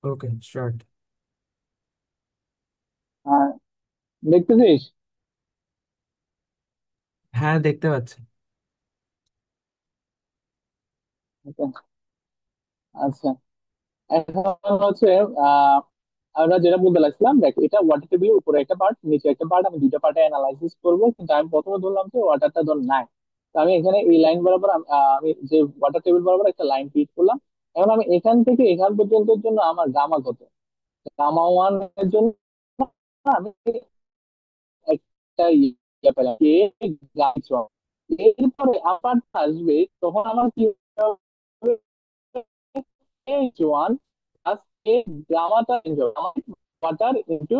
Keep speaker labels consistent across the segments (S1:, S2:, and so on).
S1: ওকে, start.
S2: হ্যাঁ, দেখতেছিস?
S1: হ্যাঁ, দেখতে পাচ্ছি।
S2: আচ্ছা, এখন হচ্ছে আহ আমরা যেটা বলতে লাগছিলাম, দেখ এটা ওয়াটার টেবিলের উপরে একটা পার্ট, নিচে একটা পার্ট, আমি দুইটা পার্টে অ্যানালাইসিস করবো, কিন্তু আমি প্রথমে ধরলাম যে ওয়াটারটা ধর নাই। তো আমি এখানে এই লাইন বরাবর আমি যে ওয়াটার টেবিল বরাবর একটা লাইন ক্রিয়েট করলাম। এখন আমি এখান থেকে এখান পর্যন্তের জন্য আমার গামা কত, গামা ওয়ান এর জন্য আমি একটা ইয়ে পেলাম, কে গামা। এরপরে আবার আসবে, তখন আমার কি হবে? এইচ ওয়ান প্লাস এ গামাটা ওয়াটার ইন্টু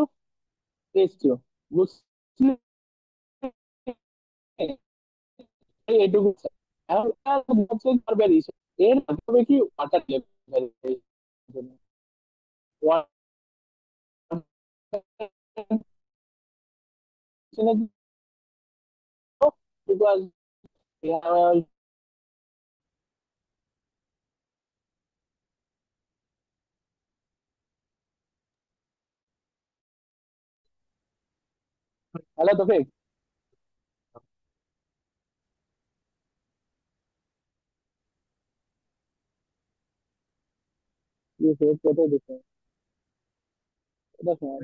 S2: এইচ টু, বুঝলি? এইটুকু। এখন হচ্ছে এর মাধ্যমে কি water level, because hello Tofik, কোথায় দিচ্ছে? কোথায় শোনা?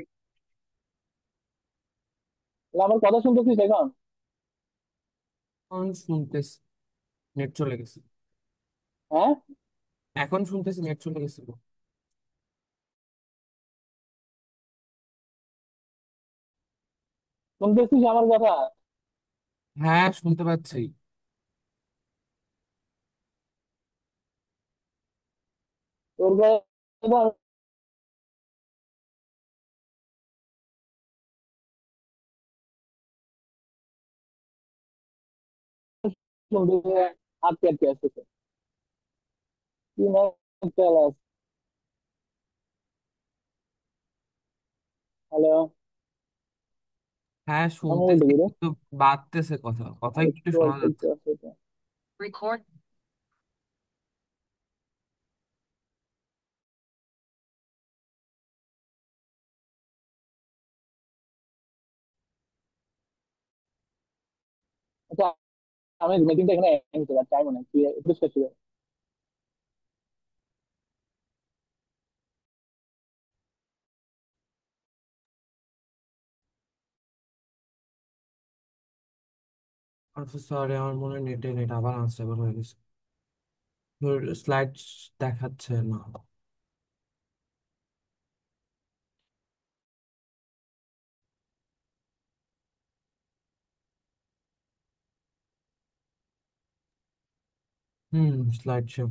S2: তাহলে আমার কথা শুনতেছিস এখন?
S1: এখন শুনতেছি, নেট চলে গেছে।
S2: হ্যাঁ,
S1: এখন শুনতেছি, নেট চলে গেছিল।
S2: শুনতেছিস আমার কথা?
S1: হ্যাঁ, শুনতে পাচ্ছি।
S2: তোর কথা শুনতে আটকে আটকে আসতেছে। কি না, হ্যালো,
S1: হ্যাঁ,
S2: আমি বলতে
S1: শুনতেছি
S2: পারি।
S1: কিন্তু বাড়তেছে, কথা কথা একটু একটু
S2: একটু
S1: শোনা
S2: অল্প একটু
S1: যাচ্ছে।
S2: আছে এটা।
S1: রেকর্ড।
S2: আচ্ছা, আমি মিটিংটা এখানে এন্ড করি, টাইম নেই, তুই একটু শেষ করে।
S1: আচ্ছা, সরি, আমার মনে হয় নেট আবার আনস্টেবল হয়ে গেছে। স্লাইড দেখাচ্ছে না। হুম, স্লাইড শেয়ার।